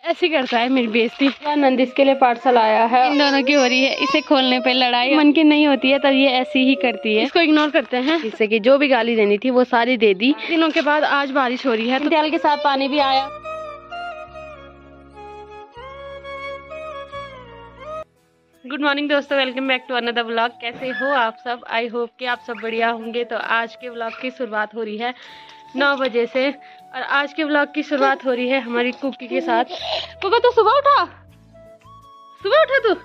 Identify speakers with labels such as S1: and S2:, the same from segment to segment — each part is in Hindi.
S1: ऐसे करता है मेरी बेइज्जती। नंदिस के लिए पार्सल आया है, इन दोनों की हो रही है। इसे खोलने पे लड़ाई मन की नहीं होती है, तब ये ऐसी ही करती है। इसको इग्नोर करते हैं, जिससे कि जो भी गाली देनी थी वो सारी दे दी। दिनों के बाद आज बारिश हो रही है, तो तेल के साथ पानी भी आया। गुड मॉर्निंग दोस्तों, welcome back to another vlog. कैसे हो आप सब? आई होप कि आप सब बढ़िया होंगे। तो आज के व्लॉग की शुरुआत हो रही है 9 बजे से, और आज के व्लॉग की शुरुआत हो रही है हमारी कुकी के साथ। कुकी तो सुबह उठा तू।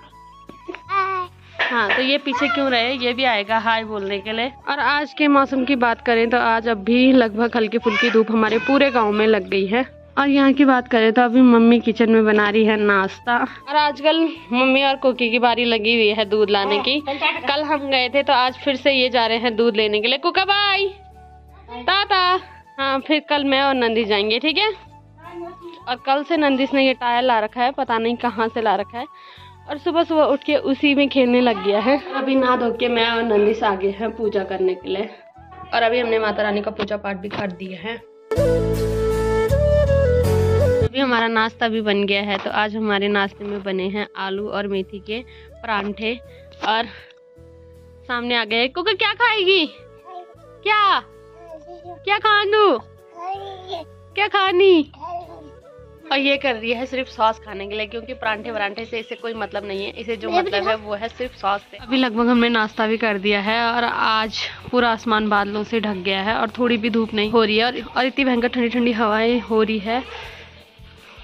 S1: हाँ, तो ये पीछे क्यों रहे, ये भी आएगा हाय बोलने के लिए। और आज के मौसम की बात करें तो आज अब भी लगभग हल्की फुल्की धूप हमारे पूरे गांव में लग गई है। और यहाँ की बात करें तो अभी मम्मी किचन में बना रही है नाश्ता। और आजकल मम्मी और कुकी की बारी लगी हुई है दूध लाने की। कल हम गए थे, तो आज फिर से ये जा रहे हैं दूध लेने के लिए। कुका बाय टाटा। हाँ, फिर कल मैं और नंदिस जाएंगे, ठीक है। और कल से नंदिस ने ये टायर ला रखा है, पता नहीं कहाँ से ला रखा है, और सुबह सुबह उठ के उसी में खेलने लग गया है। अभी नहा धो के मैं और नंदिस आगे हैं पूजा करने के लिए। और अभी हमने माता रानी का पूजा पाठ भी कर दिया है। अभी हमारा नाश्ता भी बन गया है। तो आज हमारे नाश्ते में बने हैं आलू और मेथी के परांठे। और सामने आ गए। कुका क्या खाएगी? क्या खानू? क्या खानी? और ये कर रही है सिर्फ सॉस खाने के लिए, क्योंकि परांठे वरांठे से इसे कोई मतलब नहीं है। इसे जो मतलब है वो है सिर्फ सॉस से। अभी लगभग हमने नाश्ता भी कर दिया है, और आज पूरा आसमान बादलों से ढक गया है, और थोड़ी भी धूप नहीं हो रही है, और इतनी भयंकर ठंडी ठंडी हवाएं हो रही है।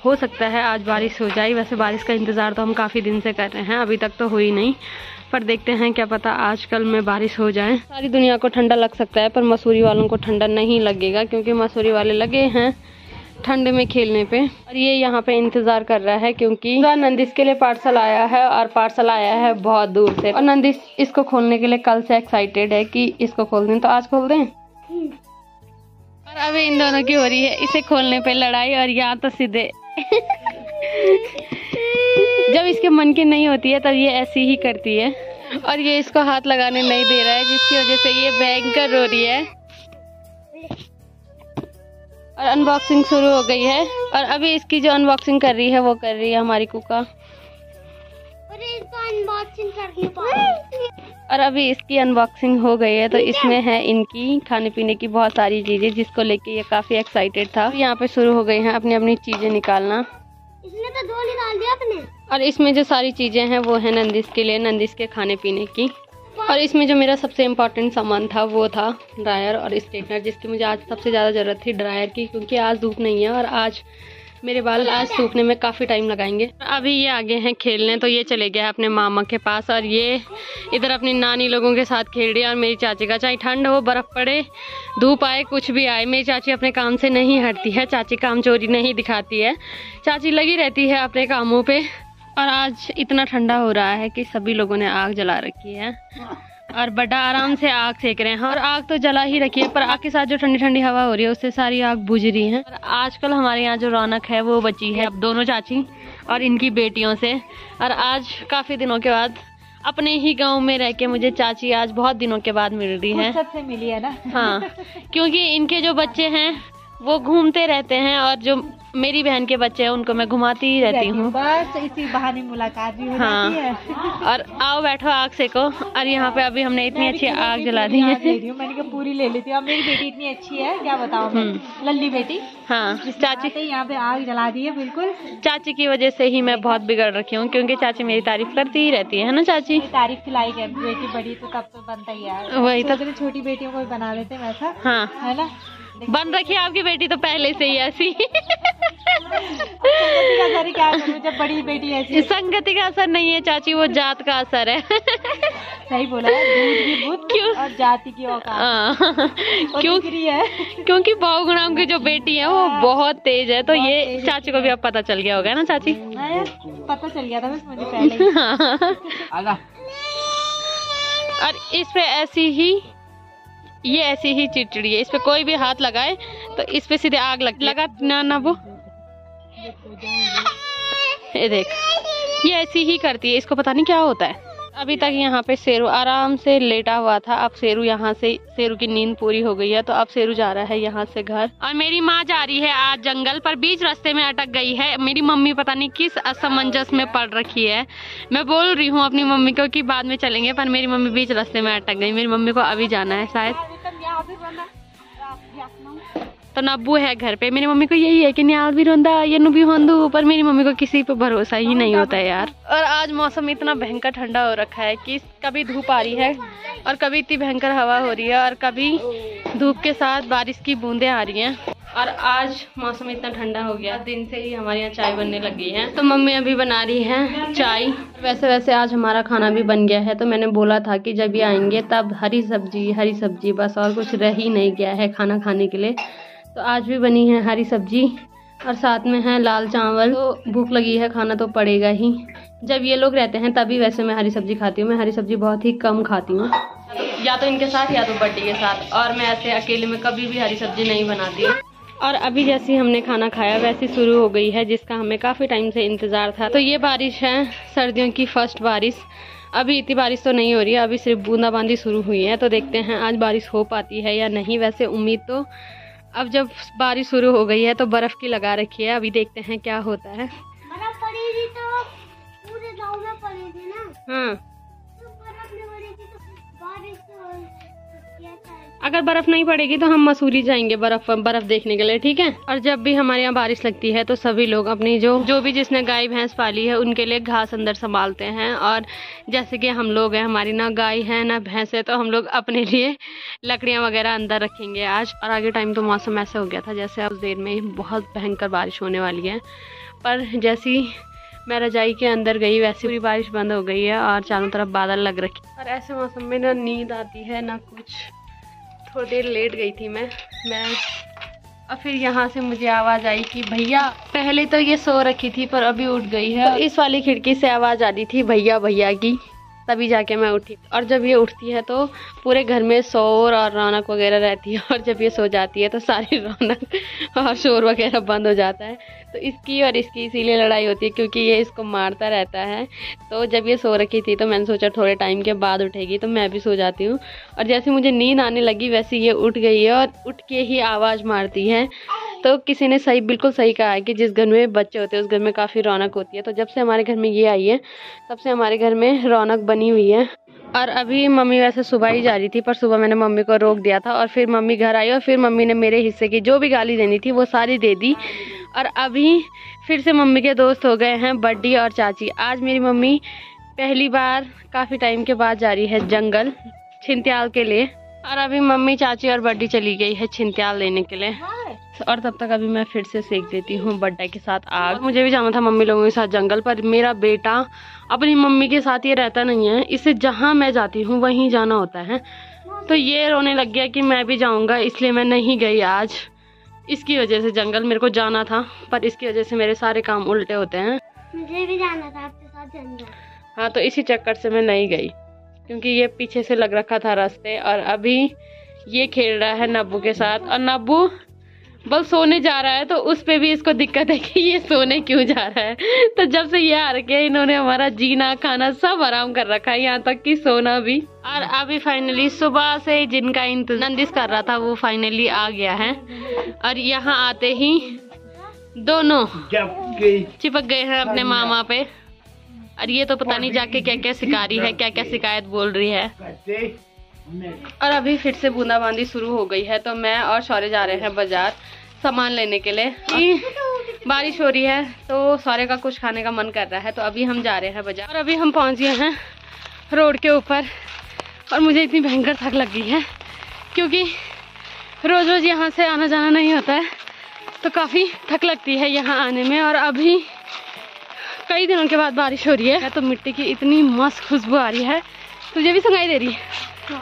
S1: हो सकता है आज बारिश हो जाए। वैसे बारिश का इंतज़ार तो हम काफ़ी दिन से कर रहे हैं, अभी तक तो हुई नहीं, पर देखते हैं, क्या पता आज कल में बारिश हो जाए। सारी दुनिया को ठंडा लग सकता है, पर मसूरी वालों को ठंडा नहीं लगेगा, क्योंकि मसूरी वाले लगे हैं ठंड में खेलने पे। और ये यहाँ पे इंतज़ार कर रहा है, क्योंकि नंदिस के लिए पार्सल आया है, और पार्सल आया है बहुत दूर से। और नंदिस इसको खोलने के लिए कल से एक्साइटेड है कि इसको खोल दें, तो आज खोल दें। और अभी इन दोनों की हो रही है इसे खोलने पे लड़ाई, और यहाँ तो सीधे जब इसके मन की नहीं होती है तब ये ऐसी ही करती है। और ये इसको हाथ लगाने नहीं दे रहा है, जिसकी वजह से ये भयंकर रो रही है। और अनबॉक्सिंग शुरू हो गई है, और अभी इसकी जो अनबॉक्सिंग कर रही है वो कर रही है हमारी कुका। और अभी इसकी अनबॉक्सिंग हो गई है, तो इसमें है इनकी खाने पीने की बहुत सारी चीजें, जिसको लेके ये काफी एक्साइटेड था। यहाँ पे शुरू हो गई हैं अपनी अपनी चीजें निकालना। इसने तो दो निकाल दिया अपने। और इसमें जो सारी चीजें हैं वो है नंदिस के लिए, नंदिस के खाने पीने की। और इसमें जो मेरा सबसे इम्पोर्टेंट सामान था वो था ड्रायर और स्ट्रेटनर, जिसकी मुझे आज सबसे ज़्यादा ज़रूरत थी ड्रायर की, क्योंकि आज धूप नहीं है और आज मेरे बाल आज सूखने में काफ़ी टाइम लगाएंगे। अभी ये आगे हैं खेलने, तो ये चले गया है अपने मामा के पास, और ये इधर अपनी नानी लोगों के साथ खेल रही है। और मेरी चाची का, चाहे ठंड हो, बर्फ़ पड़े, धूप आए, कुछ भी आए, मेरी चाची अपने काम से नहीं हटती है। चाची काम चोरी नहीं दिखाती है, चाची लगी रहती है अपने कामों पे। और आज इतना ठंडा हो रहा है कि सभी लोगों ने आग जला रखी है, और बड़ा आराम से आग सेक रहे हैं। और आग तो जला ही रखी है, पर आग के साथ जो ठंडी ठंडी हवा हो रही है उससे सारी आग बुझ रही है। और आजकल हमारे यहाँ जो रौनक है वो बची है अब दोनों चाची और इनकी बेटियों से। और आज काफ़ी दिनों के बाद अपने ही गांव में रह के मुझे चाची आज बहुत दिनों के बाद मिल रही है।
S2: सबसे मिली है ना।
S1: हाँ, क्योंकि इनके जो बच्चे हैं वो घूमते रहते हैं, और जो मेरी बहन के बच्चे हैं उनको मैं घुमाती ही रहती हूँ।
S2: बस इसी बहाने मुलाकात भी हो जाती है।
S1: और आओ बैठो आग सेको। और यहाँ पे अभी हमने इतनी अच्छी आग जला दी है।
S2: मैंने कहा पूरी ले लेती हूँ। और मेरी बेटी इतनी अच्छी है, क्या बताऊँ मैं, लल्ली बेटी।
S1: हाँ, चाची
S2: यहाँ पे आग जला दी है। बिल्कुल
S1: चाची की वजह से ही मैं बहुत बिगड़ रखी हूँ, क्योंकि चाची मेरी तारीफ करती ही रहती है ना चाची।
S2: तारीफ की लायक है, बेटी बड़ी तो तब तो बनता ही है।
S1: वही तो,
S2: छोटी बेटियों को भी बना लेते हैं वैसा।
S1: हाँ
S2: है ना,
S1: बन रखी है आपकी बेटी तो पहले से ही ऐसी।
S2: संगति का असर क्या करूं, जब बड़ी बेटी ऐसी।
S1: संगति का असर नहीं है चाची, वो जात का असर है।
S2: सही बोला है, दूध की बुद्ध और जाति की औकात।
S1: क्योंकि बहुगुणाम की जो बेटी है वो बहुत तेज है, तो ये चाची को भी अब पता चल गया होगा ना चाची।
S2: पता चल गया था बस मुझे पहले।
S1: और इस पे ऐसी ही चिड़चिड़ी है, इस पे कोई भी हाथ लगाए तो इस पे सीधे आग लगा ना वो। ये देख, ये ऐसी ही करती है, इसको पता नहीं क्या होता है। अभी तक यहाँ पे शेरू आराम से लेटा हुआ था। अब शेरू यहाँ से, शेरू की नींद पूरी हो गई है तो अब शेरू जा रहा है यहाँ से घर। और मेरी माँ जा रही है आज जंगल पर, बीच रास्ते में अटक गई है। मेरी मम्मी पता नहीं किस असमंजस में पड़ रखी है। मैं बोल रही हूँ अपनी मम्मी को कि बाद में चलेंगे, पर मेरी मम्मी बीच रास्ते में अटक गई। मेरी मम्मी को अभी जाना है शायद, तो नब्बू है घर पे। मेरी मम्मी को यही है कि न्याल भी रोंदा ये नु भी होंदू, पर मेरी मम्मी को किसी पे भरोसा ही नहीं होता है यार। और आज मौसम इतना भयंकर ठंडा हो रखा है कि कभी धूप आ रही है और कभी इतनी भयंकर हवा हो रही है और कभी धूप के साथ बारिश की बूंदें आ रही हैं। और आज मौसम इतना ठंडा हो गया, दिन से ही हमारे यहाँ चाय बनने लगी है। तो मम्मी अभी बना रही है चाय। वैसे आज हमारा खाना भी बन गया है। तो मैंने बोला था कि जब ये आएंगे तब हरी सब्जी बस, और कुछ रह ही नहीं गया है खाना खाने के लिए। तो आज भी बनी है हरी सब्जी और साथ में है लाल चावल। तो भूख लगी है, खाना तो पड़ेगा ही। जब ये लोग रहते हैं तभी वैसे मैं हरी सब्जी खाती हूँ। मैं हरी सब्जी बहुत ही कम खाती हूँ, या तो इनके साथ या तो बड्डी के साथ, और मैं ऐसे अकेले में कभी भी हरी सब्जी नहीं बनाती हूँ। और अभी जैसे हमने खाना खाया वैसे शुरू हो गई है, जिसका हमें काफ़ी टाइम से इंतज़ार था। तो ये बारिश है सर्दियों की फर्स्ट बारिश। अभी इतनी बारिश तो नहीं हो रही है, अभी सिर्फ बूंदाबांदी शुरू हुई है। तो देखते हैं आज बारिश हो पाती है या नहीं। वैसे उम्मीद तो अब जब बारिश शुरू हो गई है तो बर्फ की लगा रखी है, अभी देखते हैं क्या होता है।
S3: बर्फ पड़ी थी तो पूरे गांव में पड़ी थी ना।
S1: हाँ,
S3: तो बर्फ नहीं पड़ी थी तो बारिश
S1: अगर बर्फ नहीं पड़ेगी तो हम मसूरी जाएंगे बर्फ देखने के लिए, ठीक है। और जब भी हमारे यहाँ बारिश लगती है तो सभी लोग अपनी जो भी जिसने गाय भैंस पाली है उनके लिए घास अंदर संभालते हैं। और जैसे कि हम लोग हैं, हमारी ना गाय है ना भैंस है, तो हम लोग अपने लिए लकड़ियाँ वगैरह अंदर रखेंगे आज। और आगे टाइम तो मौसम ऐसा हो गया था जैसे अब देर में बहुत भयंकर बारिश होने वाली है। पर जैसी मैं रजाई के अंदर गई वैसे पूरी बारिश बंद हो गई है और चारों तरफ बादल लग रखे। और ऐसे मौसम में ना नींद आती है ना कुछ। थोड़ी देर लेट गई थी मैं और फिर यहाँ से मुझे आवाज़ आई कि भैया। पहले तो ये सो रखी थी पर अभी उठ गई है। तो इस वाली खिड़की से आवाज़ आ रही थी भैया भैया की, तभी जाके मैं उठी। और जब ये उठती है तो पूरे घर में शोर और रौनक वगैरह रहती है, और जब ये सो जाती है तो सारी रौनक और शोर वगैरह बंद हो जाता है। तो इसकी और इसकी इसीलिए लड़ाई होती है क्योंकि ये इसको मारता रहता है। तो जब ये सो रखी थी तो मैंने सोचा थोड़े टाइम के बाद उठेगी तो मैं भी सो जाती हूँ। और जैसे मुझे नींद आने लगी वैसे ये उठ गई है और उठ के ही आवाज़ मारती है। तो किसी ने बिल्कुल सही कहा है कि जिस घर में बच्चे होते हैं उस घर में काफ़ी रौनक होती है। तो जब से हमारे घर में ये आई है तब से हमारे घर में रौनक बनी हुई है। और अभी मम्मी वैसे सुबह ही जा रही थी पर सुबह मैंने मम्मी को रोक दिया था। और फिर मम्मी घर आई और फिर मम्मी ने मेरे हिस्से की जो भी गाली देनी थी वो सारी दे दी। और अभी फिर से मम्मी के दोस्त हो गए हैं बड्डी और चाची। आज मेरी मम्मी पहली बार काफ़ी टाइम के बाद जा रही है जंगल छिंत्याल के लिए। और अभी मम्मी चाची और बड्डी चली गई है छिंत्याल लेने के लिए। और तब तक अभी मैं फिर से सेक देती हूँ बड्डा के साथ आग। मुझे भी जाना था मम्मी लोगों के साथ जंगल, पर मेरा बेटा अपनी मम्मी के साथ ये रहता नहीं है। इसे जहाँ मैं जाती हूँ वहीं जाना होता है। तो ये रोने लग गया कि मैं भी जाऊँगा, इसलिए मैं नहीं गई आज। इसकी वजह से जंगल मेरे को जाना था पर इसकी वजह से मेरे सारे काम उल्टे होते हैं।
S3: मुझे भी जाना था आपके साथ जंगल।
S1: हाँ, तो इसी चक्कर से मैं नहीं गई क्योंकि ये पीछे से लग रखा था रास्ते। और अभी ये खेल रहा है नब्बू के साथ और नब्बू बस सोने जा रहा है। तो उस पे भी इसको दिक्कत है कि ये सोने क्यों जा रहा है। तो जब से ये आ रखे इन्होंने हमारा जीना खाना सब आराम कर रखा है, यहाँ तक कि सोना भी। और अभी फाइनली सुबह से जिनका इंतजार नंदिस कर रहा था वो फाइनली आ गया है। और यहाँ आते ही दोनों चिपक गए हैं अपने मामा पे। और ये तो पता नहीं जाके क्या क्या सिखा रही है, क्या क्या शिकायत बोल रही है। और अभी फिर से बूंदाबांदी शुरू हो गई है। तो मैं और शौर्य जा रहे हैं बाजार सामान लेने के लिए। बारिश हो रही है तो शौर्य का कुछ खाने का मन कर रहा है, तो अभी हम जा रहे हैं बाजार। और अभी हम पहुंच गए हैं रोड के ऊपर और मुझे इतनी भयंकर थक लगी है क्योंकि रोज रोज यहाँ से आना जाना नहीं होता है, तो काफ़ी थक लगती है यहाँ आने में। और अभी कई दिनों के बाद बारिश हो रही है तो मिट्टी की इतनी मस्त खुशबू आ रही है। तुझे भी सुनाई दे रही है?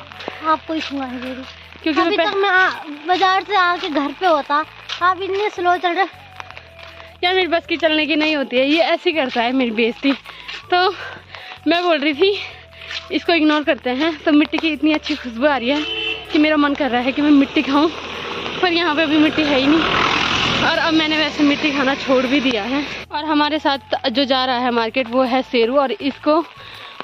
S3: आपको ही सुनाई दे रही
S1: क्योंकि
S3: अभी तक मैं बाजार से आके घर पे होता। आप इतने स्लो चल रहे।
S1: यार मेरी बस की चलने की नहीं होती है, ये ऐसी करता है मेरी बेइज्जती। तो मैं बोल रही थी इसको इग्नोर करते हैं। तो मिट्टी की इतनी अच्छी खुशबू आ रही है कि मेरा मन कर रहा है कि मैं मिट्टी खाऊं, पर यहाँ पे अभी मिट्टी है ही नहीं। और अब मैंने वैसे मिट्टी खाना छोड़ भी दिया है। और हमारे साथ जो जा रहा है मार्केट वो है शेरू, और इसको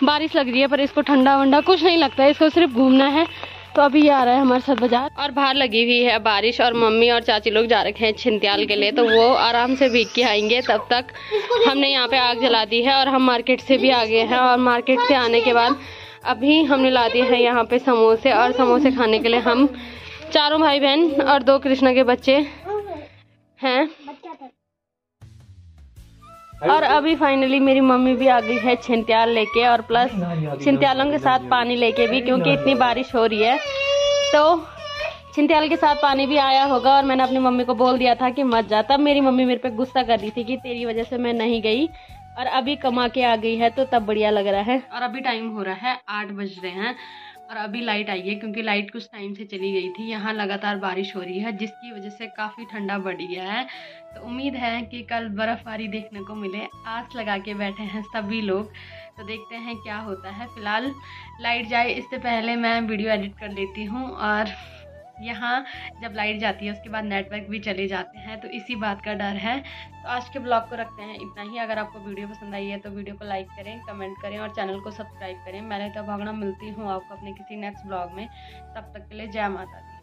S1: बारिश लग रही है पर इसको ठंडा वंडा कुछ नहीं लगता है, इसको सिर्फ घूमना है। तो अभी ये आ रहा है हमारे साथ बाजार और बाहर लगी हुई है बारिश और मम्मी और चाची लोग जा रखे हैं छिंत्याल के लिए, तो वो आराम से भीग के आएंगे। तब तक हमने यहाँ पे आग जला दी है और हम मार्केट से भी आ गए हैं। और मार्केट से आने के बाद अभी हमने ला दिए हैं यहाँ पे समोसे, और समोसे खाने के लिए हम चारों भाई बहन और 2 कृष्णा के बच्चे हैं। और अभी फाइनली मेरी मम्मी भी आ गई है छिंत्याल लेके, और प्लस छिंत्यालों के साथ पानी लेके भी, क्योंकि इतनी बारिश हो रही है तो छिंत्याल के साथ पानी भी आया होगा। और मैंने अपनी मम्मी को बोल दिया था कि मत जा, तब मेरी मम्मी मेरे पे गुस्सा कर रही थी कि तेरी वजह से मैं नहीं गई, और अभी कमा के आ गई है तो तब बढ़िया लग रहा है। और अभी टाइम हो रहा है 8 बज रहे हैं और अभी लाइट आई है, क्योंकि लाइट कुछ टाइम से चली गई थी। यहाँ लगातार बारिश हो रही है जिसकी वजह से काफ़ी ठंडा बढ़ गया है। तो उम्मीद है कि कल बर्फ़बारी देखने को मिले। आस लगा के बैठे हैं सभी लोग, तो देखते हैं क्या होता है। फ़िलहाल लाइट जाए इससे पहले मैं वीडियो एडिट कर लेती हूँ, और यहाँ जब लाइट जाती है उसके बाद नेटवर्क भी चले जाते हैं, तो इसी बात का डर है। तो आज के ब्लॉग को रखते हैं इतना ही। अगर आपको वीडियो पसंद आई है तो वीडियो को लाइक करें, कमेंट करें और चैनल को सब्सक्राइब करें। मैं तो भागना मिलती हूँ आपको अपने किसी नेक्स्ट ब्लॉग में। तब तक के लिए जय माता दी।